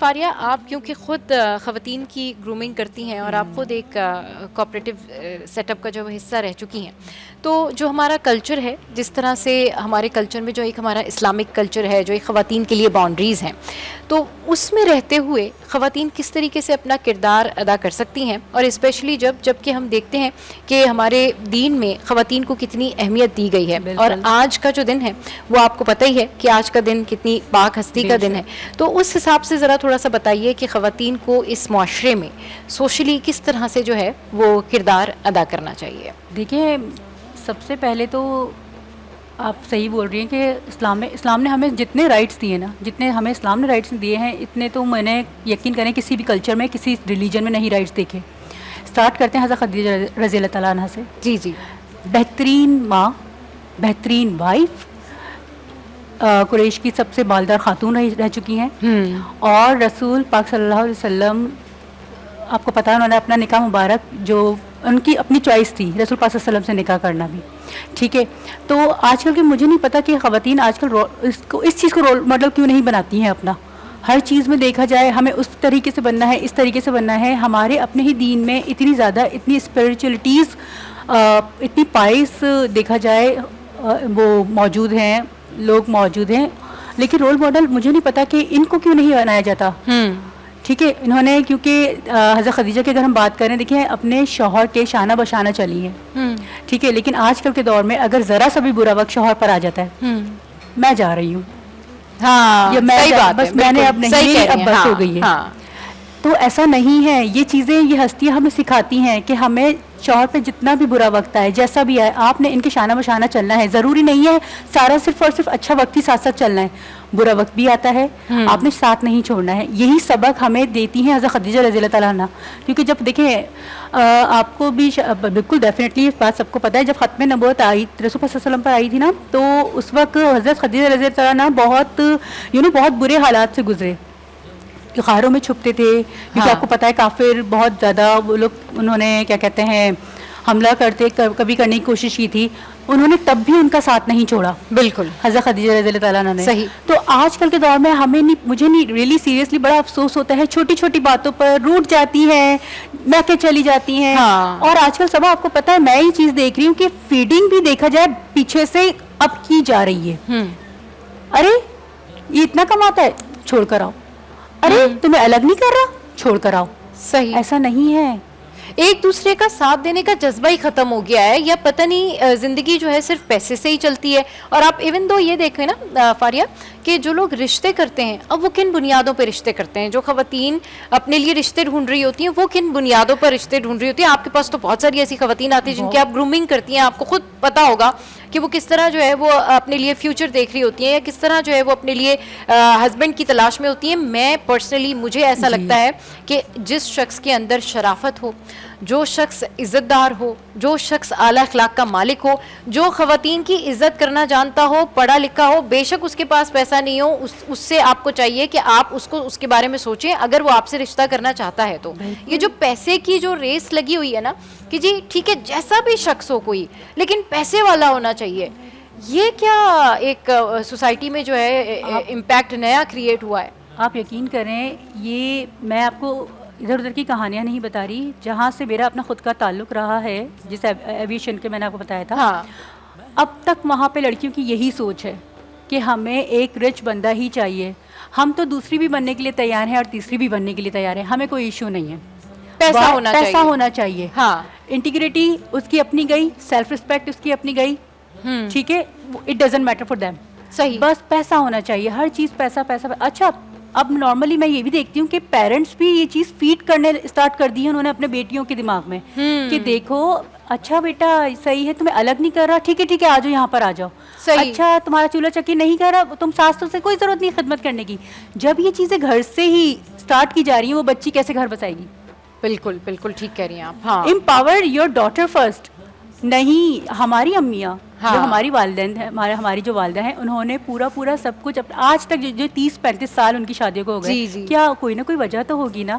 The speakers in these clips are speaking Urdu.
فاریہ آپ کیونکہ خود خواتین کی گرومنگ کرتی ہیں اور آپ خود ایک کوآپریٹیو سیٹ اپ کا جو حصہ رہ چکی ہیں، تو جو ہمارا کلچر ہے، جس طرح سے ہمارے کلچر میں جو ایک ہمارا اسلامک کلچر ہے، جو ایک خواتین کے لیے باؤنڈریز ہیں، تو اس میں رہتے ہوئے خواتین کس طریقے سے اپنا کردار ادا کر سکتی ہیں، اور اسپیشلی جب کہ ہم دیکھتے ہیں کہ ہمارے دین میں خواتین کو کتنی اہمیت دی گئی ہے، اور آج کا جو دن ہے وہ آپ کو پتہ ہی ہے کہ آج کا دن کتنی پاک ہستی کا دن ہے، تو اس حساب سے ذرا تھوڑا سا بتائیے کہ خواتین کو اس معاشرے میں سوشلی کس طرح سے جو ہے وہ کردار ادا کرنا چاہیے؟ دیکھیں، سب سے پہلے تو آپ صحیح بول رہی ہیں کہ اسلام نے ہمیں جتنے رائٹس دیے نا، جتنے ہمیں اسلام نے رائٹس دیے ہیں، اتنے تو میں نے یقین کریں کسی بھی کلچر میں، کسی ریلیجن میں نہیں رائٹس دیکھے. اسٹارٹ کرتے ہیں حضرت خدیجہ رضی اللہ تعالیٰ عنہ سے. جی جی، بہترین ماں، بہترین وائف، قریش کی سب سے بالدار خاتون رہ چکی ہیں، اور رسول پاک صلی اللہ علیہ وسلم، آپ کو پتہ ہے انہوں نے اپنا نکاح مبارک، جو ان کی اپنی چوائس تھی رسول پاک صلی اللہ علیہ وسلم سے نکاح کرنا بھی، ٹھیک ہے. تو آج کل کے مجھے نہیں پتا کہ خواتین آج کل اس چیز کو رول ماڈل کیوں نہیں بناتی ہیں اپنا. ہر چیز میں دیکھا جائے ہمیں اس طریقے سے بننا ہے، اس طریقے سے بننا ہے. ہمارے اپنے ہی دین میں اتنی زیادہ، اتنی اسپریچولیٹیز، اتنی پائس دیکھا جائے وہ موجود ہیں، لوگ موجود ہیں، لیکن رول ماڈل مجھے نہیں پتا کہ ان کو کیوں نہیں بنایا جاتا. ٹھیک ہے، انہوں نے، کیونکہ حضرت خدیجہ کی اگر ہم بات کریں، دیکھیں اپنے شوہر کے شانہ بشانہ چلی ہیں، ٹھیک ہے، لیکن آج کل کے دور میں اگر ذرا سا بھی برا وقت شوہر پر آ جاتا ہے، میں جا رہی ہوں، ہاں صحیح بات ہے، بس میں نے اب نہیں، اب بس ہو گئی ہے. تو ایسا نہیں ہے. یہ چیزیں، یہ ہستیاں ہمیں سکھاتی ہیں کہ ہمیں شوہر پہ جتنا بھی برا وقت آئے، جیسا بھی آئے، آپ نے ان کے شانہ بشانہ چلنا ہے. ضروری نہیں ہے سارا صرف اور صرف اچھا وقت ہی ساتھ ساتھ چلنا ہے. برا وقت بھی آتا ہے، آپ نے ساتھ نہیں چھوڑنا ہے. یہی سبق ہمیں دیتی ہیں حضرت خدیجہ رضی اللہ تعالیٰ عنہ. کیونکہ جب دیکھیں، آپ کو بھی بالکل ڈیفینیٹلی اس بات سب کو پتہ ہے، جب ختم نبوت آئی رسول اللہ صلی اللہ علیہ وسلم پر آئی تھی نا، تو اس وقت حضرت خدیجہ رضی اللہ تعالیٰ عنہ بہت بہت برے حالات سے گزرے. غاروں میں چھپتے تھے، کیونکہ آپ کو پتہ ہے کافر بہت زیادہ وہ لوگ، انہوں نے کیا کہتے ہیں، حملہ کبھی کرنے کی کوشش کی تھی. انہوں نے تب بھی ان کا ساتھ نہیں چھوڑا. بالکل، حضرت خدیجہ رضی اللہ تعالیٰ عنہ نے. صحیح. تو آج کل کے دور میں مجھے نہیں ریئلی سیریسلی بڑا افسوس ہوتا ہے، چھوٹی چھوٹی باتوں پر روٹ جاتی ہیں، میں کے چلی جاتی ہیں. اور آج کل سب آپ کو پتہ ہے، میں یہ چیز دیکھ رہی ہوں کہ فیڈنگ بھی دیکھا جائے پیچھے سے اب کی جا رہی ہے. ارے یہ اتنا کماتا ہے، چھوڑ کر آؤ. ارے تمہیں الگ نہیں کر رہا، چھوڑ کر آؤ. صحیح. ایسا نہیں ہے. ایک دوسرے کا ساتھ دینے کا جذبہ ہی ختم ہو گیا ہے، یا پتہ نہیں زندگی جو ہے صرف پیسے سے ہی چلتی ہے. اور آپ ایون دو یہ دیکھیں نا فاریہ، کہ جو لوگ رشتے کرتے ہیں، اب وہ کن بنیادوں پہ رشتے کرتے ہیں؟ جو خواتین اپنے لیے رشتے ڈھونڈ رہی ہوتی ہیں، وہ کن بنیادوں پر رشتے ڈھونڈ رہی ہوتی ہیں؟ آپ کے پاس تو بہت ساری ایسی خواتین آتی ہیں جن کی آپ گرومنگ کرتی ہیں، آپ کو خود پتہ ہوگا کہ وہ کس طرح جو ہے وہ اپنے لیے فیوچر دیکھ رہی ہوتی ہیں، یا کس طرح جو ہے وہ اپنے لیے ہسبینڈ کی تلاش میں ہوتی ہیں. میں پرسنلی، مجھے ایسا لگتا ہے کہ جس شخص کے اندر شرافت ہو، جو شخص عزت دار ہو، جو شخص اعلیٰ اخلاق کا مالک ہو، جو خواتین کی عزت کرنا جانتا ہو، پڑھا لکھا ہو، بے شک اس کے پاس پیسہ نہیں ہو، اس سے آپ کو چاہیے کہ آپ اس کے بارے میں سوچیں اگر وہ آپ سے رشتہ کرنا چاہتا ہے. تو یہ جو پیسے کی جو ریس لگی ہوئی ہے نا، کہ جی ٹھیک ہے جیسا بھی شخص ہو کوئی، لیکن پیسے والا ہونا چاہیے، یہ کیا ایک سوسائٹی میں جو ہے امپیکٹ نیا کریٹ ہوا ہے. آپ یقین کریں، یہ میں آپ کو ادھر ادھر کی کہانیاں نہیں بتا رہی، جہاں سے میرا اپنا خود کا تعلق رہا ہے، جس ایویشن کے میں نے آپ کو بتایا تھا، اب تک وہاں پہ لڑکیوں کی یہی سوچ ہے کہ ہمیں ایک رچ بندہ ہی چاہیے. ہم تو دوسری بھی بننے کے لیے تیار ہیں اور تیسری بھی بننے کے لیے تیار ہیں، ہمیں کوئی ایشو نہیں ہے. پیسہ ہونا چاہیے. ہاں، انٹیگریٹی اس کی اپنی گئی، سیلف رسپیکٹ اس کی اپنی گئی، ٹھیک ہے، it doesn't matter for them. صحیح. بس پیسہ ہونا چاہیے، ہر چیز پیسہ پیسہ. اچھا، اب نارملی میں یہ بھی دیکھتی ہوں کہ پیرنٹس بھی یہ چیز فیڈ کرنے اسٹارٹ کر دی ہے انہوں نے اپنے بیٹیوں کے دماغ میں، کہ دیکھو اچھا بیٹا صحیح ہے، تمہیں الگ نہیں کر رہا، ٹھیک ہے ٹھیک ہے، آ جاؤ یہاں پر آ جاؤ. اچھا تمہارا چولہا چکی نہیں کر رہا، تم ساسوں سے کوئی ضرورت نہیں خدمت کرنے کی. جب یہ چیزیں گھر سے ہی اسٹارٹ کی جا رہی ہیں، وہ بچی کیسے گھر بسائے گی؟ بالکل بالکل ٹھیک کہہ رہی ہیں آپ. ہاں، امپاور یور ڈاٹر فرسٹ. نہیں، ہماری امیاں جو ہماری والدین ہیں، ہماری جو والدہ ہیں، انہوں نے پورا سب کچھ آج تک جو 30-35 سال ان کی شادیوں کو ہو گئے، کیا کوئی نہ کوئی وجہ تو ہوگی نا.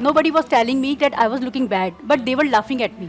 Nobody was telling me that I was looking bad, but they were laughing at me.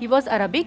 he was Arabic.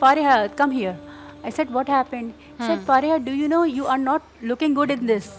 Fariha come here. I said what happened? He said Fariha do you know you are not looking good in this.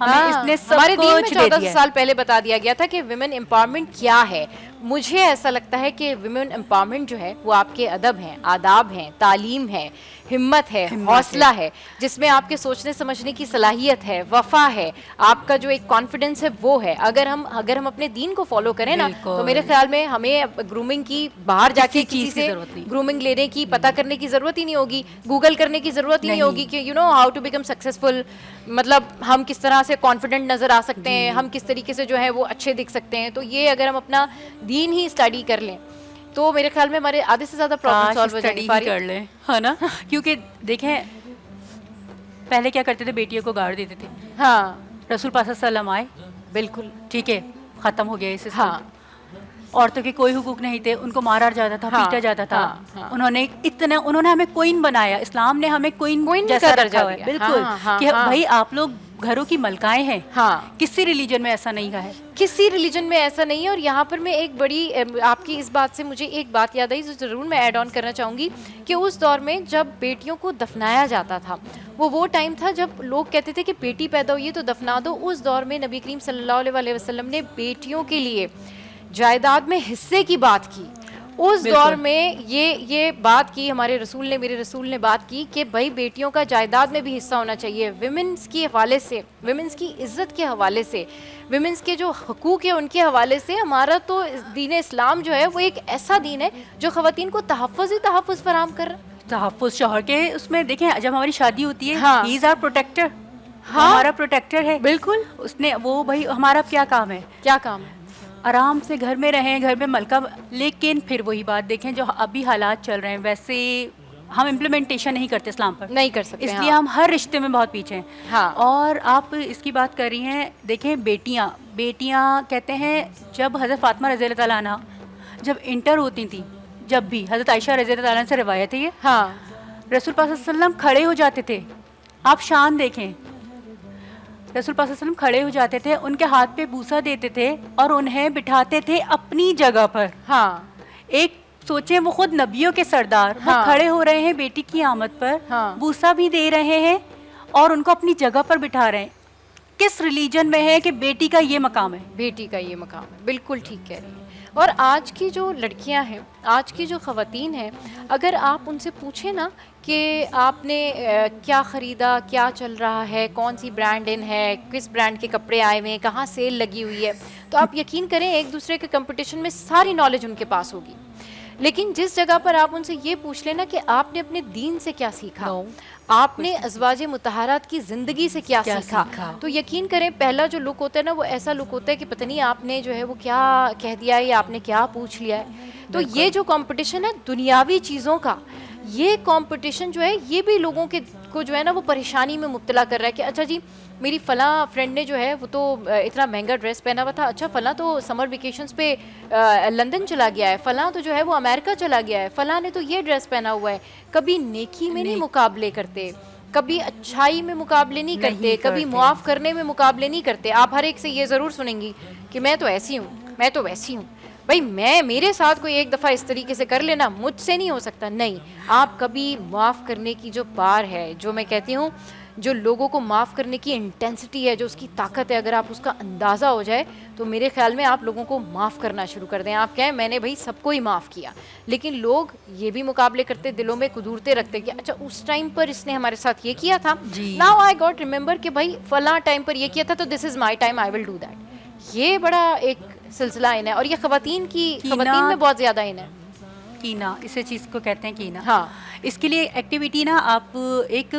ہمیں اس نے ہمارے سب دین میں کچھ 1400 سال پہلے بتا دیا گیا تھا کہ ویمن امپاورمنٹ کیا ہے. مجھے ایسا لگتا ہے کہ ویمن امپاورمنٹ جو ہے وہ آپ کے ادب ہیں, آداب ہیں, تعلیم ہے, ہمت ہے, حوصلہ ہے, جس میں آپ کے سوچنے سمجھنے کی صلاحیت ہے, وفا ہے, آپ کا جو ایک کانفیڈنس ہے وہ ہے. اگر ہم اپنے دین کو فالو کریں نا تو میرے خیال میں ہمیں گرومنگ کی باہر جا کے کسی سے گرومنگ لینے کی پتہ کرنے کی ضرورت ہی نہیں ہوگی, گوگل کرنے کی ضرورت ہی نہیں ہوگی کہ you know how to become successful, مطلب ہم کس طرح سے کانفیڈنٹ نظر آ سکتے ہیں, ہم کس طریقے سے جو ہے وہ اچھے دکھ سکتے ہیں. تو یہ اگر ہم اپنا دین ہی اسٹڈی کر لیں تو میرے خیال میں ہمارے آدھے سے زیادہ پرابلم سالو ہو جائیں گے. کر لیں ہے نا, کیونکہ دیکھیں پہلے کیا کرتے تھے, بیٹیوں کو گاڑ دیتے تھے. ہاں, رسول پاک صلی اللہ علیہ وسلم آئے, بالکل ٹھیک ہے, ختم ہو گیا یہ سسٹم. ہاں, عورتوں کے کوئی حقوق نہیں تھے, ان کو مارا جاتا تھا, پیٹا جاتا تھا. انہوں نے ہمیں کوئن بنایا, اسلام نے ہمیں کوئن جیسا رکھا ہوا ہے. بالکل, کہ بھائی آپ لوگ گھروں کی ملکائیں ہیں. کسی ریلیجن میں ایسا نہیں ہے, کسی ریلیجن میں ایسا نہیں ہے. اور یہاں پر میں ایک بڑی آپ کی اس بات سے مجھے ایک بات یاد آئی جو ضرور میں ایڈ آن کرنا چاہوں گی کہ اس دور میں جب بیٹیوں کو دفنایا جاتا تھا وہ ٹائم تھا جب لوگ کہتے تھے کہ بیٹی پیدا ہوئی ہے تو دفنا دو. اس دور میں نبی کریم صلی اللہ علیہ وسلم نے بیٹیوں کے لیے جائیداد میں حصے کی بات کی. اس دور میں یہ بات کی ہمارے رسول نے, میرے رسول نے بات کی کہ بھائی بیٹیوں کا جائیداد میں بھی حصہ ہونا چاہیے. ویمنس کے حوالے سے, ویمنس کی عزت کے حوالے سے, ویمنس کے جو حقوق ہیں ان کے حوالے سے ہمارا تو دین اسلام جو ہے وہ ایک ایسا دین ہے جو خواتین کو تحفظ ہی تحفظ فراہم کر رہا ہے. تحفظ شوہر کے اس میں دیکھیں جب ہماری شادی ہوتی ہے, ہی از آور پروٹیکٹر, ہمارا پروٹیکٹر ہے. بالکل, اس نے وہ بھائی ہمارا کیا کام ہے, کیا کام ہے, آرام سے گھر میں رہیں, گھر میں ملکہ. لیکن پھر وہی بات دیکھیں جو ابھی حالات چل رہے ہیں ویسے ہم امپلیمنٹیشن نہیں کرتے اسلام پر, نہیں کر سکتے, اس لیے ہم ہر رشتے میں بہت پیچھے ہیں. اور آپ اس کی بات کر رہی ہیں, دیکھیں بیٹیاں کہتے ہیں جب حضرت فاطمہ رضی اللہ تعالیٰ عنہ جب انٹر ہوتی تھیں, جب بھی حضرت عائشہ رضی اللہ تعالیٰ عنہ سے روایت ہے یہ, رسول پاک صلی اللہ علیہ وسلم کھڑے ہو جاتے تھے. آپ شان دیکھیں, رسول پاک صلی اللہ علیہ وسلم کھڑے ہو جاتے تھے, ان کے ہاتھ پہ بوسہ دیتے تھے اور انہیں بٹھاتے تھے اپنی جگہ پر. ایک سوچیں وہ خود نبیوں کے سردار, وہ کھڑے ہو رہے ہیں بیٹی کی آمد پر, بوسہ بھی دے رہے ہیں اور ان کو اپنی جگہ پر بٹھا رہے ہیں. کس ریلیجن میں ہے کہ بیٹی کا یہ مقام ہے, بیٹی کا یہ مقام ہے. بالکل ٹھیک کہہ رہی ہیں. اور آج کی جو لڑکیاں ہیں, آج کی جو خواتین ہیں, اگر آپ ان سے پوچھیں نا کہ آپ نے کیا خریدا, کیا چل رہا ہے, کون سی برانڈ ان ہے, کس برانڈ کے کپڑے آئے ہوئے ہیں, کہاں سیل لگی ہوئی ہے, تو آپ یقین کریں ایک دوسرے کے کمپٹیشن میں ساری نالج ان کے پاس ہوگی. لیکن جس جگہ پر آپ ان سے یہ پوچھ لینا کہ آپ نے اپنے دین سے کیا سیکھا, آپ نے ازواج مطہرات کی زندگی سے کیا سیکھا, تو یقین کریں پہلا جو لک ہوتا ہے نا وہ ایسا لک ہوتا ہے کہ پتہ نہیں آپ نے جو ہے وہ کیا کہہ دیا ہے یا آپ نے کیا پوچھ لیا ہے. تو یہ جو کمپٹیشن ہے دنیاوی چیزوں کا, یہ کمپٹیشن جو ہے یہ بھی لوگوں کو جو ہے نا وہ پریشانی میں مبتلا کر رہا ہے کہ اچھا جی میری فلاں فرینڈ نے جو ہے وہ تو اتنا مہنگا ڈریس پہنا ہوا تھا, اچھا فلاں تو سمر ویکیشنز پہ لندن چلا گیا ہے, فلاں تو جو ہے وہ امریکہ چلا گیا ہے, فلاں نے تو یہ ڈریس پہنا ہوا ہے. کبھی نیکی میں نہیں مقابلے کرتے, کبھی اچھائی میں مقابلے نہیں کرتے, کبھی معاف کرنے میں مقابلے نہیں کرتے. آپ ہر ایک سے یہ ضرور سنیں گی کہ میں تو ایسی ہوں, میں تو ویسی ہوں. بھائی میرے ساتھ کوئی ایک دفعہ اس طریقے سے کر لینا مجھ سے نہیں ہو سکتا. نہیں, آپ کبھی معاف کرنے کی جو پار ہے, جو میں کہتی ہوں جو لوگوں کو معاف کرنے کی انٹینسٹی ہے, جو اس کی طاقت ہے, اگر آپ اس کا اندازہ ہو جائے تو میرے خیال میں آپ لوگوں کو معاف کرنا شروع کر دیں. آپ کہیں میں نے بھائی سب کو ہی معاف کیا, لیکن لوگ یہ بھی مقابلے کرتے, دلوں میں قدورتے رکھتے کہ اچھا اس ٹائم پر اس نے ہمارے ساتھ یہ کیا تھا, ناؤ آئی گاٹ ریممبر کہ بھائی فلاں ٹائم پر یہ کیا تھا تو this is my time, I will do that. یہ بڑا ایک سلسلہ ان ہے, اور یہ خواتین میں بہت زیادہ ان ہے. کینا, اسے چیز کو کہتے ہیں کینا. اس کے لیے ایکٹیویٹی نا آپ ایک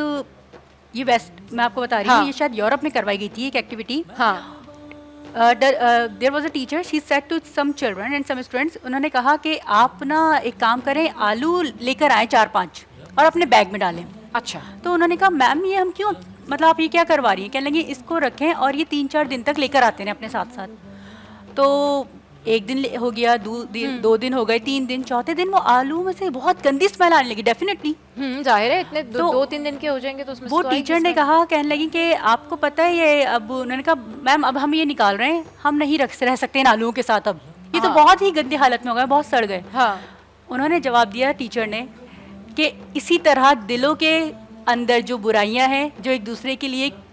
یہ ویسٹ میں آپ کو بتا رہی ہوں, یہ شاید یورپ میں کروائی گئی تھی ایک activity. There was a teacher, she said to some children and some students, انہوں نے کہا کہ آپ نا ایک کام کریں, آلو لے کر آئیں 4-5 اور اپنے بیگ میں ڈالیں. اچھا, تو انہوں نے کہا میم یہ ہم کیوں, مطلب آپ یہ کیا کروا رہی ہیں, کہنے لگی اس کو رکھیں اور یہ 3-4 دن تک لے کر آتے ہیں اپنے ساتھ ساتھ. تو ایک دن ہو گیا, 2 دن ہو گئے, 3 دن, چوتھے دن وہ آلو میں سے بہت گندی اسمیل آنے لگی. ڈیفینیٹلی ظاہر ہے اتنے 2-3 دن کے ہو جائیں گے تو اس میں وہ ٹیچر نے کہا, کہنے لگی کہ آپ کو پتہ ہے یہ, اب انہوں نے کہا میم اب ہم یہ نکال رہے ہیں, ہم نہیں رہ سکتے ان آلوؤں کے ساتھ, اب یہ تو بہت ہی گندی حالت میں ہو گئے, بہت سڑ گئے. انہوں نے جواب دیا ٹیچر نے کہ اسی طرح دلوں کے اندر جو برائیاں ہیں, جو ایک دوسرے کے لیے